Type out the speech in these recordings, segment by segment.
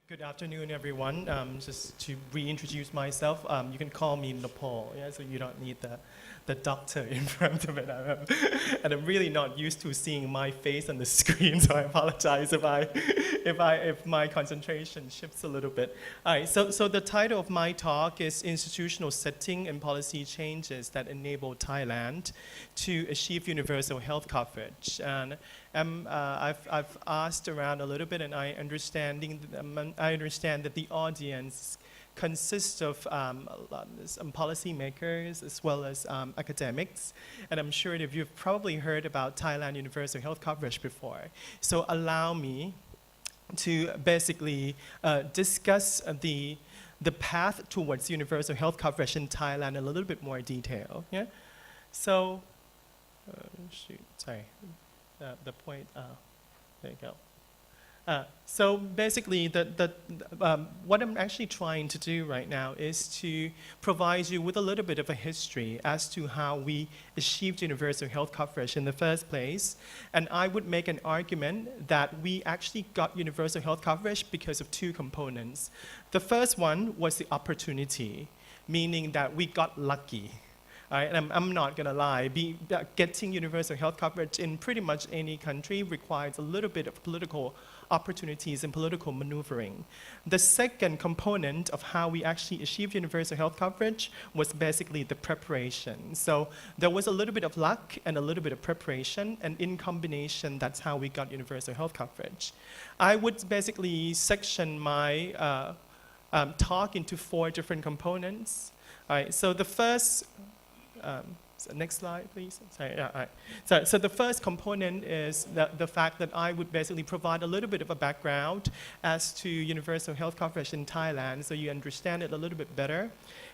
Good afternoon, everyone. Just to reintroduce myself, you can call me Nopphol, yeah, so you don't need the doctor in front of it. And I'm really not used to seeing my face on the screen, so I apologize if my concentration shifts a little bit. All right, so the title of my talk is Institutional Setting and Policy Changes that Enable Thailand to Achieve Universal Health Coverage. And I've asked around a little bit, and I understand that the audience consists of some policymakers as well as academics, and I'm sure that you've probably heard about Thailand Universal Health Coverage before. So allow me to basically discuss the path towards universal health coverage in Thailand in a little bit more detail. Yeah. So, the point. There you go. So basically, what I'm actually trying to do right now is to provide you with a little bit of a history as to how we achieved universal health coverage in the first place. And I would make an argument that we actually got universal health coverage because of two components. The first one was the opportunity, meaning that we got lucky. Right, and I'm not going to lie, getting universal health coverage in pretty much any country requires a little bit of political opportunities and political maneuvering. The second component of how we actually achieved universal health coverage was basically the preparation. So there was a little bit of luck and a little bit of preparation, and in combination, that's how we got universal health coverage. I would basically section my talk into four different components. All right, so the first next slide, please. Sorry, yeah, all right. So the first component is the fact that I would basically provide a little bit of a background as to universal health coverage in Thailand, so you understand it a little bit better.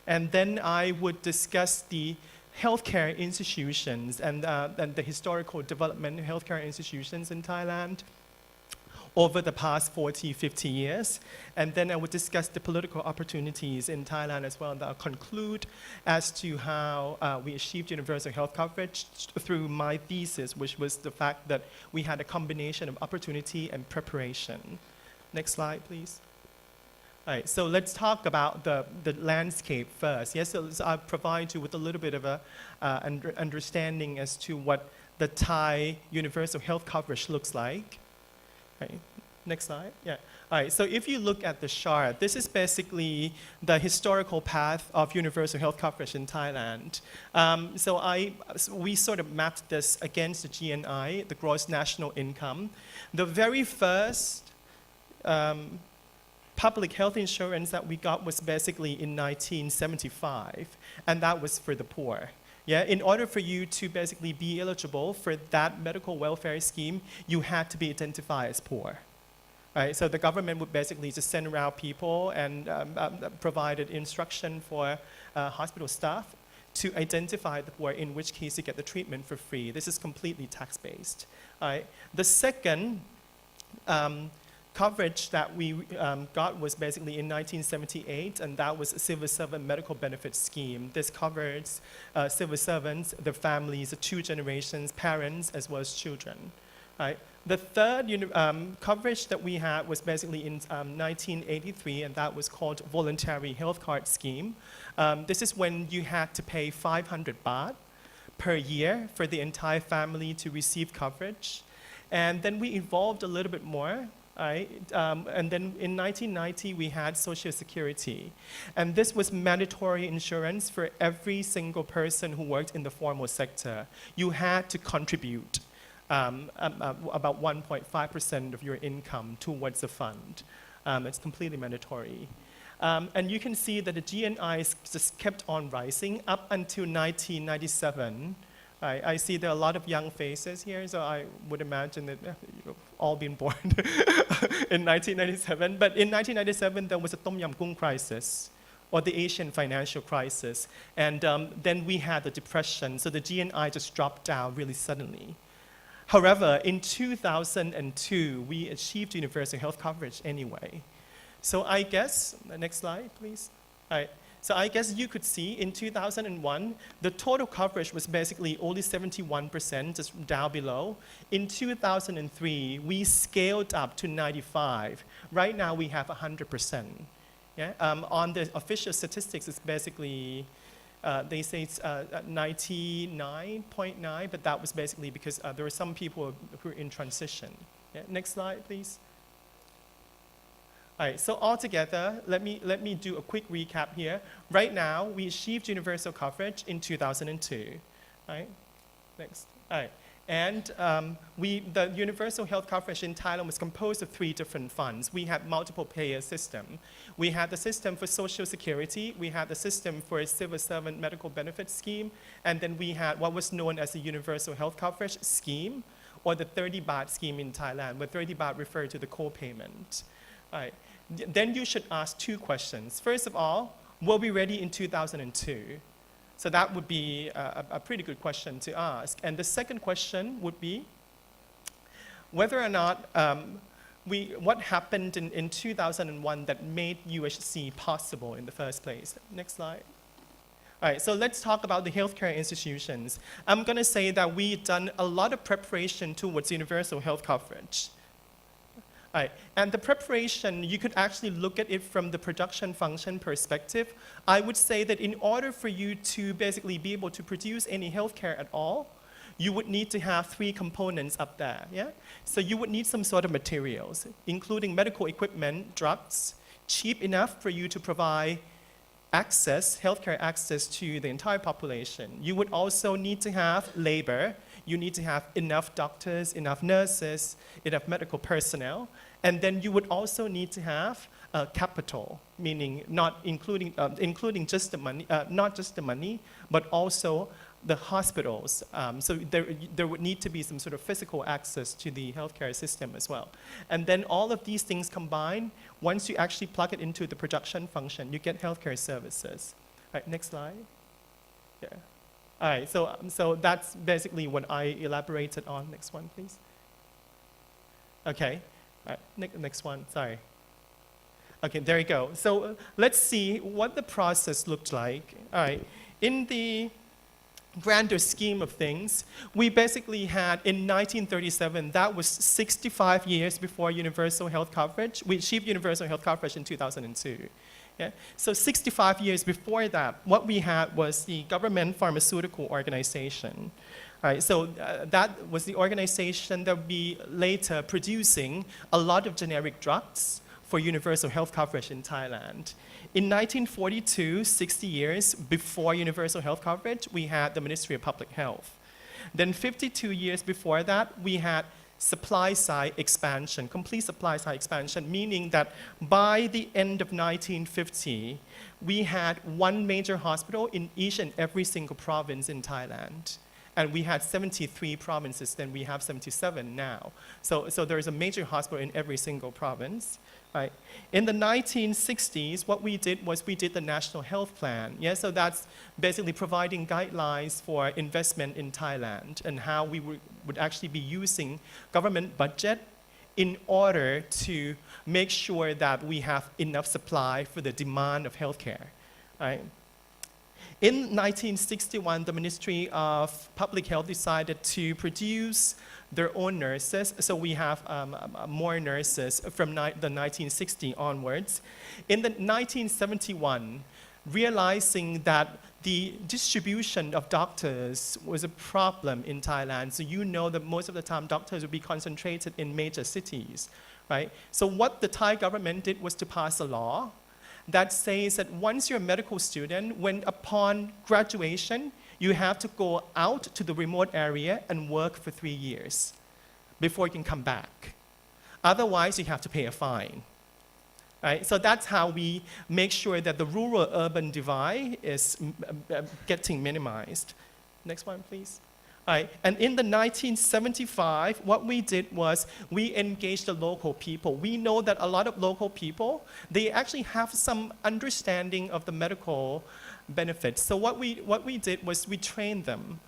And then I would discuss the healthcare institutions and the historical development of healthcare institutions in Thailand over the past 40, 50 years. And then I would discuss the political opportunities in Thailand as well. And I'll conclude as to how we achieved universal health coverage through my thesis, which was the fact that we had a combination of opportunity and preparation. Next slide, please. All right, so let's talk about the landscape first. Yes, so I'll provide you with a little bit of a understanding as to what the Thai universal health coverage looks like. Okay. Next slide. Yeah. All right. So if you look at the chart, this is basically the historical path of universal health coverage in Thailand. We sort of mapped this against the GNI, the gross national income. The very first public health insurance that we got was basically in 1975, and that was for the poor. Yeah, in order for you to basically be eligible for that medical welfare scheme, you had to be identified as poor. Right? So the government would basically just send around people and provided instruction for hospital staff to identify the poor, in which case you get the treatment for free. This is completely tax-based. Right? The second coverage that we got was basically in 1978, and that was a civil servant medical benefit scheme. This covers civil servants, their families, the two generations, parents, as well as children. Right? The third coverage that we had was basically in 1983, and that was called Voluntary Health Card Scheme. This is when you had to pay 500 baht per year for the entire family to receive coverage. And then we evolved a little bit more. Right? And then in 1990, we had Social Security. And this was mandatory insurance for every single person who worked in the formal sector. You had to contribute about 1.5% of your income towards the fund. It's completely mandatory. And you can see that the GNIs just kept on rising up until 1997. I see there are a lot of young faces here, so I would imagine that you've all been born in 1997. But in 1997, there was a Tom Yam Goong crisis, or the Asian financial crisis. And then we had the depression, so the GNI just dropped down really suddenly. However, in 2002, we achieved universal health coverage anyway. So I guess, next slide, please. All right. So I guess you could see in 2001, the total coverage was basically only 71%, just down below. In 2003, we scaled up to 95. Right now, we have 100%. Yeah? On the official statistics, it's basically, they say it's 99.9, but that was basically because there were some people who were in transition. Yeah? Next slide, please. All right, so altogether, let me do a quick recap here. Right now, we achieved universal coverage in 2002. All right, next. All right, and the universal health coverage in Thailand was composed of 3 different funds. We had multiple payer system. We had the system for social security, we had the system for a civil servant medical benefit scheme, and then we had what was known as the universal health coverage scheme, or the 30 baht scheme in Thailand, where 30 baht referred to the co-payment. All right. Then you should ask 2 questions. First of all, were we ready in 2002? So that would be a pretty good question to ask. And the second question would be whether or not what happened in 2001 that made UHC possible in the first place. Next slide. All right, so let's talk about the healthcare institutions. I'm going to say that we've done a lot of preparation towards universal health coverage. All right. And the preparation, you could actually look at it from the production function perspective. I would say that in order for you to basically be able to produce any healthcare at all, you would need to have 3 components up there. Yeah? So you would need some sort of materials, including medical equipment, drugs, cheap enough for you to provide access, healthcare access to the entire population. You would also need to have labor. You need to have enough doctors, enough nurses, enough medical personnel, and then you would also need to have capital, meaning not including just the money, not just the money, but also the hospitals. So there would need to be some sort of physical access to the healthcare system as well. And then all of these things combined, once you actually plug it into the production function, you get healthcare services. All right, next slide. Yeah. All right, so that's basically what I elaborated on. Next one, please. Okay, all right, next one, sorry. Okay, there you go. So let's see what the process looked like. All right, in the grander scheme of things, we basically had in 1937, that was 65 years before universal health coverage. We achieved universal health coverage in 2002. Yeah? So 65 years before that, what we had was the government pharmaceutical organization. All right, so that was the organization that would be later producing a lot of generic drugs for universal health coverage in Thailand. In 1942, 60 years before universal health coverage, we had the Ministry of Public Health. Then 52 years before that, we had supply side expansion, complete supply side expansion, meaning that by the end of 1950, we had 1 major hospital in each and every single province in Thailand. And we had 73 provinces, then we have 77 now. So there is a major hospital in every single province. Right. In the 1960s, what we did was we did the National Health Plan. Yeah, so that's basically providing guidelines for investment in Thailand and how we would actually be using government budget in order to make sure that we have enough supply for the demand of healthcare. Right. In 1961, the Ministry of Public Health decided to produce their own nurses, so we have more nurses from the 1960 onwards. In the 1971, realizing that the distribution of doctors was a problem in Thailand, so you know that most of the time doctors would be concentrated in major cities, right? So what the Thai government did was to pass a law that says that once you're a medical student, when upon graduation, you have to go out to the remote area and work for 3 years before you can come back. Otherwise, you have to pay a fine. Right? So that's how we make sure that the rural-urban divide is getting minimized. Next one, please. All right. And in the 1975, what we did was we engaged the local people. We know that a lot of local people, they actually have some understanding of the medical benefits. So what we did was we trained them.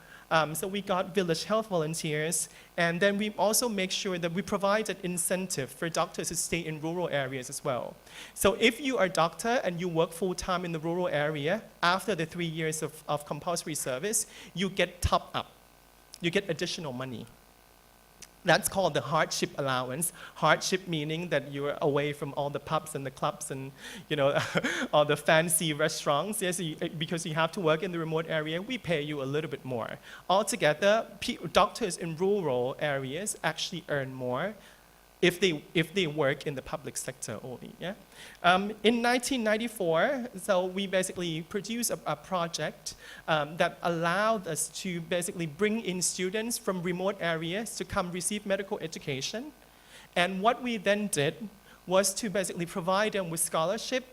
So we got village health volunteers, and then we also make sure that we provide an incentive for doctors to stay in rural areas as well. So if you are a doctor and you work full-time in the rural area, after the 3 years of compulsory service, you get top up. You get additional money. That's called the hardship allowance. Hardship meaning that you're away from all the pubs and the clubs and all the fancy restaurants. Yes, because you have to work in the remote area, we pay you a little bit more. Altogether, doctors in rural areas actually earn more if they work in the public sector only. Yeah? In 1994, so we basically produced a project that allowed us to basically bring in students from remote areas to come receive medical education. And what we then did was to basically provide them with scholarship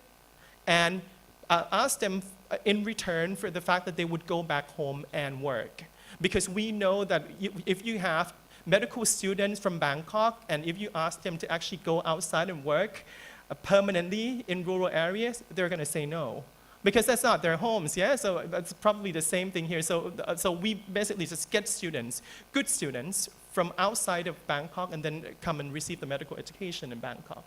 and ask them in return for the fact that they would go back home and work. Because we know that if you have medical students from Bangkok, and if you ask them to actually go outside and work permanently in rural areas, they're going to say no. Because that's not their homes, yeah? So that's probably the same thing here. So we basically just get students, good students, from outside of Bangkok and then come and receive the medical education in Bangkok.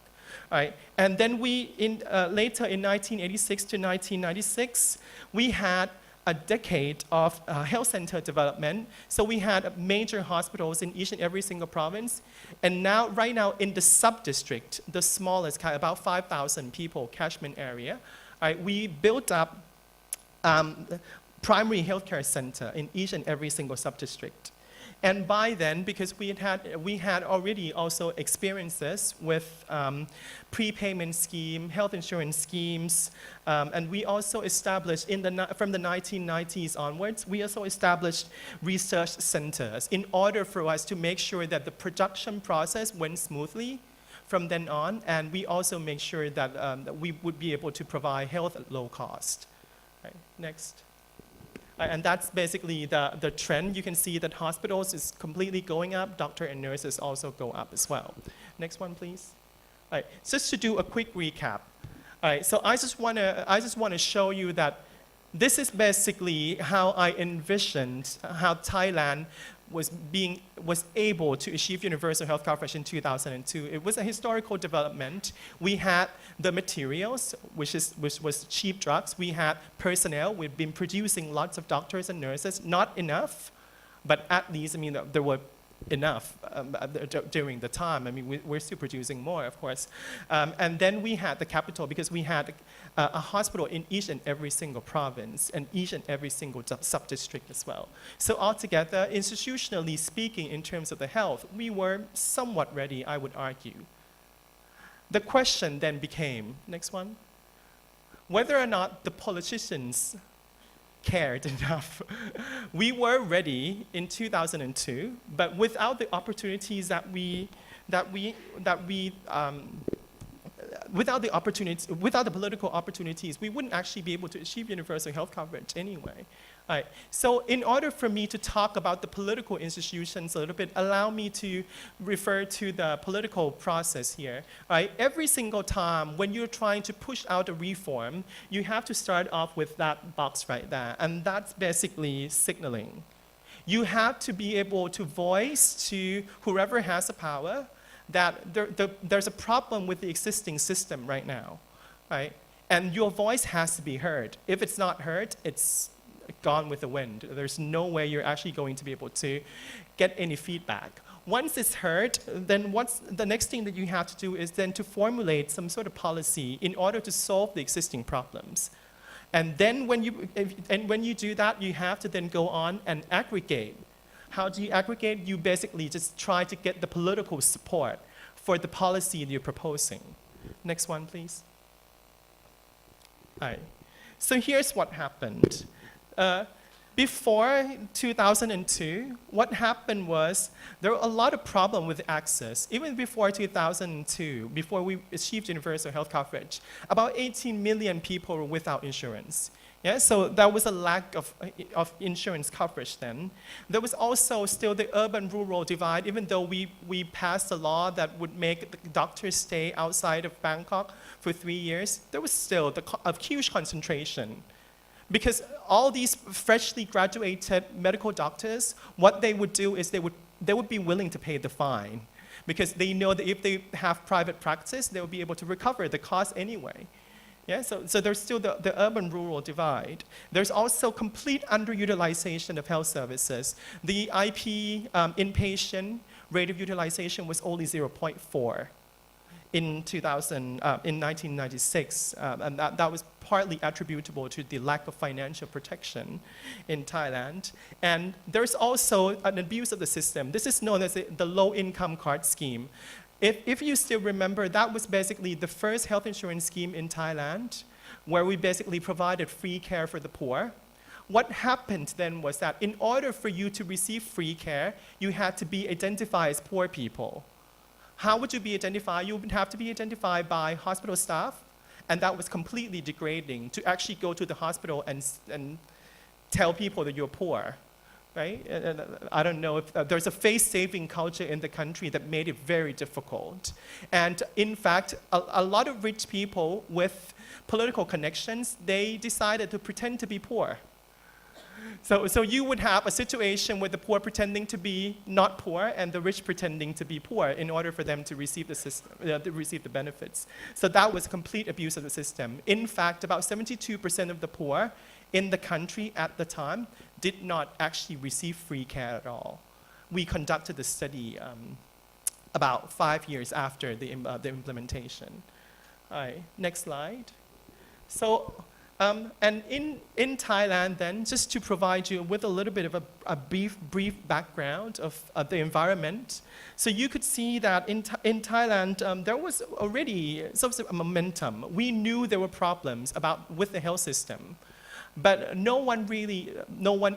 All right. And then later in 1986 to 1996, we had a decade of health center development. So we had major hospitals in each and every single province. And now, right now, in the sub-district, the smallest, about 5,000 people catchment area, we built up primary healthcare center in each and every single sub-district. And by then, because we had already also experiences with prepayment scheme, health insurance schemes, and we also established from the 1990s onwards, we also established research centers in order for us to make sure that the production process went smoothly from then on, and we also make sure that, that we would be able to provide health at low cost. Right, next. And that's basically the trend. You can see that hospitals is completely going up. Doctor and nurses also go up as well. Next one, please. All right, just to do a quick recap. All right, so I just want to show you that this is basically how I envisioned how Thailand was able to achieve universal health coverage in 2002. It was a historical development. We had the materials, which was cheap drugs. We had personnel. We've been producing lots of doctors and nurses. Not enough, but at least, I mean, there were enough during the time. I mean, we're still producing more, of course. And then we had the capital, because we had a hospital in each and every single province and each and every single sub-district as well. So altogether, institutionally speaking, in terms of the health, we were somewhat ready, I would argue. The question then became, next one, whether or not the politicians cared enough. We were ready in 2002, but without the opportunities without the political opportunities, we wouldn't actually be able to achieve universal health coverage anyway. Right. So in order for me to talk about the political institutions a little bit, allow me to refer to the political process here. Right. Every single time when you're trying to push out a reform, you have to start off with that box right there, and that's basically signaling. You have to be able to voice to whoever has the power that there's a problem with the existing system right now, right? And your voice has to be heard. If it's not heard, it's gone with the wind. There's no way you're actually going to be able to get any feedback. Once it's heard, then the next thing that you have to do is then to formulate some sort of policy in order to solve the existing problems. And then when you do that, you have to then go on and aggregate. How do you aggregate? You basically just try to get the political support for the policy you're proposing. Next one, please. All right. So here's what happened. Before 2002, what happened was there were a lot of problems with access. Even before 2002, before we achieved universal health coverage, about 18 million people were without insurance. Yeah, so there was a lack of insurance coverage then. There was also still the urban-rural divide. Even though we passed a law that would make the doctors stay outside of Bangkok for 3 years, there was still a huge concentration Because all these freshly graduated medical doctors, what they would do is they would be willing to pay the fine, because they know that if they have private practice, they will be able to recover the cost anyway. Yeah, so there's still the urban-rural divide. There's also complete underutilization of health services. The IP inpatient rate of utilization was only 0.4 in 1996, and that was partly attributable to the lack of financial protection in Thailand. And there's also an abuse of the system. This is known as the low-income card scheme. If you still remember, that was basically the first health insurance scheme in Thailand, where we basically provided free care for the poor. What happened then was that in order for you to receive free care, you had to be identified as poor people. How would you be identified? You would have to be identified by hospital staff, and that was completely degrading to actually go to the hospital and tell people that you're poor. Right? I don't know if there's a face-saving culture in the country that made it very difficult. And in fact, a lot of rich people with political connections, they decided to pretend to be poor. So you would have a situation with the poor pretending to be not poor and the rich pretending to be poor in order for them to receive the benefits. So that was complete abuse of the system. In fact, about 72% of the poor in the country at the time did not actually receive free care at all. We conducted the study about 5 years after the implementation. All right, next slide. So, and in Thailand then, just to provide you with a little bit of a brief background of the environment. So you could see that in Thailand, there was already some sort of momentum. We knew there were problems with the health system. But no one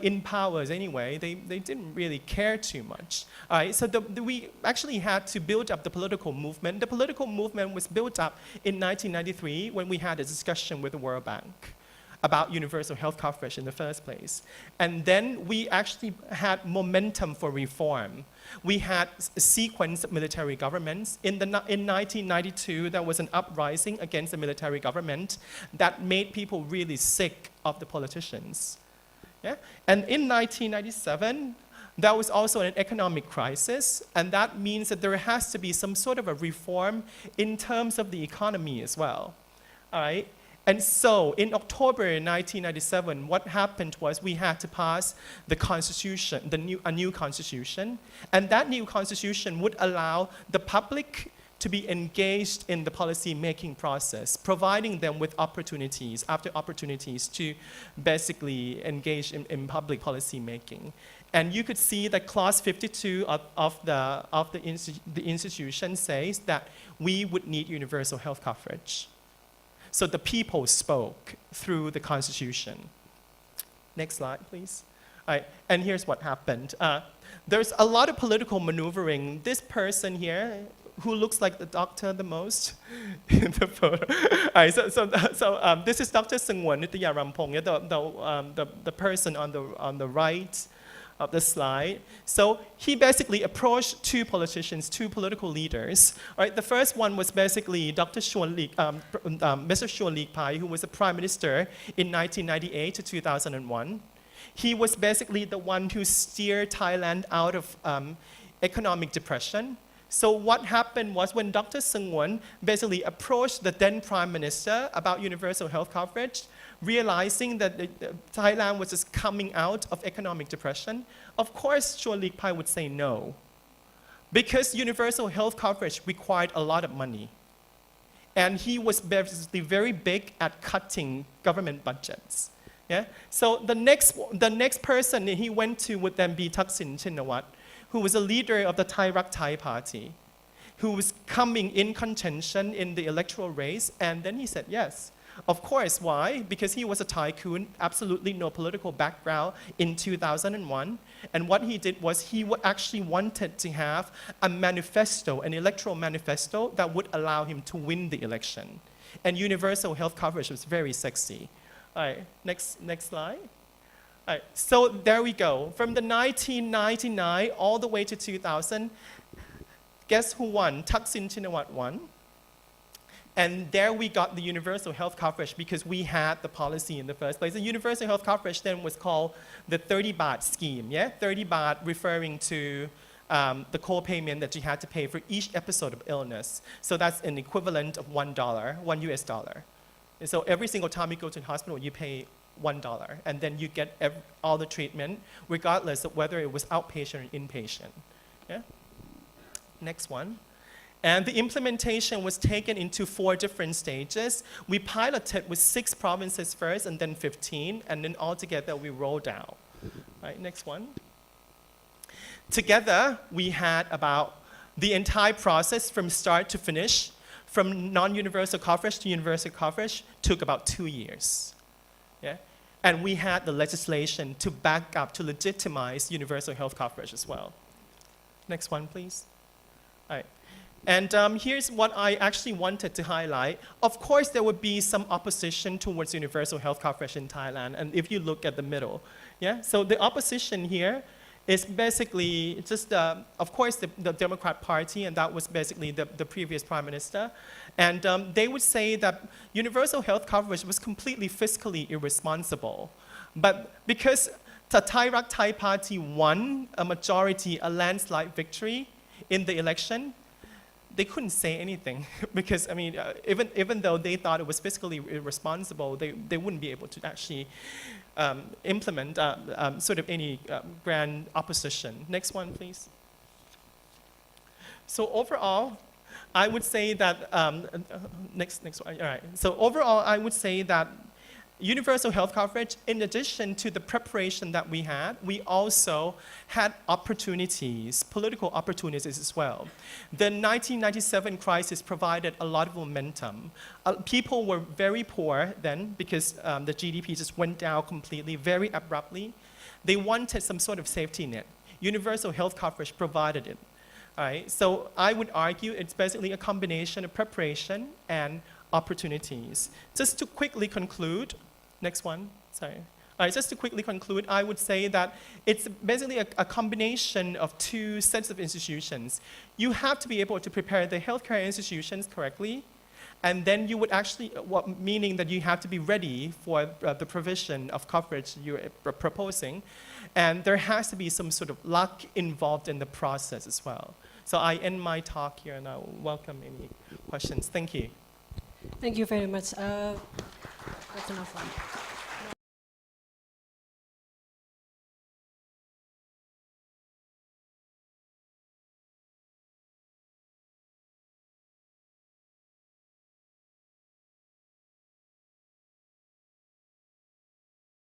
in powers anyway, they didn't really care too much. All right, so we actually had to build up the political movement. The political movement was built up in 1993 when we had a discussion with the World Bank about universal health coverage in the first place. And then we actually had momentum for reform. We had a sequence of military governments. In 1992, there was an uprising against the military government that made people really sick of the politicians. Yeah? And in 1997, there was also an economic crisis, and that means that there has to be some sort of a reform in terms of the economy as well. All right? And so in October 1997, what happened was we had to pass the constitution, a new constitution, and that new constitution would allow the public to be engaged in the policy-making process, providing them with opportunities after opportunities to basically engage in public policy-making. And you could see that Clause 52 of the institution says that we would need universal health coverage. So the people spoke through the Constitution. Next slide, please. All right, and here's what happened. There's a lot of political maneuvering. This person here, who looks like the doctor the most in the photo. All right, so this is Dr. Seungwon Nitiyarampong, the person on the right of the slide. So he basically approached two politicians, two political leaders. Right? The first one was basically Dr. Mr. Chulalongkorn Pai, who was the prime minister in 1998 to 2001. He was basically the one who steered Thailand out of economic depression. So what happened was when Dr. Seungwon basically approached the then prime minister about universal health coverage, realizing that Thailand was just coming out of economic depression, of course Chulalongkorn Pai would say no. Because universal health coverage required a lot of money. And he was basically very big at cutting government budgets. Yeah? So the next person he went to would then be Thaksin Shinawatra, who was a leader of the Thai Rak Thai party, who was coming in contention in the electoral race, and then he said yes. Of course, why? Because he was a tycoon, absolutely no political background in 2001. And what he did was he actually wanted to have a manifesto, an electoral manifesto that would allow him to win the election. And universal health coverage was very sexy. All right, next slide. All right, so there we go. From the 1999 all the way to 2000, guess who won? Thaksin Shinawatra won. And there we got the universal health coverage because we had the policy in the first place. The universal health coverage then was called the 30 baht scheme, yeah? 30 baht referring to the co-payment that you had to pay for each episode of illness. So that's an equivalent of $1, $1 US. And so every single time you go to the hospital, you pay $1, and then you get all the treatment, regardless of whether it was outpatient or inpatient. Yeah? Next one. And the implementation was taken into 4 different stages. We piloted with 6 provinces first, and then 15, and then altogether we rolled out. Right, next one. Together, we had about the entire process from start to finish, from non-universal coverage to universal coverage, took about 2 years. Yeah? And we had the legislation to back up, to legitimize universal health coverage as well. Next one, please. All right. And here's what I actually wanted to highlight. Of course, there would be some opposition towards universal health coverage in Thailand, and if you look at the middle, yeah? So the opposition here is basically just, of course, the Democrat Party, and that was basically the previous prime minister. And they would say that universal health coverage was completely fiscally irresponsible. But because the Thai Rak Thai Party won a majority, a landslide victory in the election, they couldn't say anything because, I mean, even though they thought it was fiscally irresponsible, they wouldn't be able to actually implement sort of any grand opposition. Next one, please. So overall, I would say that, next one, all right. So overall, I would say that universal health coverage, in addition to the preparation that we had, we also had opportunities, political opportunities as well. The 1997 crisis provided a lot of momentum. People were very poor then because the GDP just went down completely, very abruptly. They wanted some sort of safety net. Universal health coverage provided it. All right? So I would argue it's basically a combination of preparation and opportunities. Just to quickly conclude, next one, sorry. All right, just to quickly conclude, I would say that it's basically a combination of 2 sets of institutions. You have to be able to prepare the healthcare institutions correctly, and then you would actually, meaning that you have to be ready for the provision of coverage you're proposing, and there has to be some sort of luck involved in the process as well. So I end my talk here, and I will welcome any questions. Thank you. Thank you very much, Dr. Nopphol.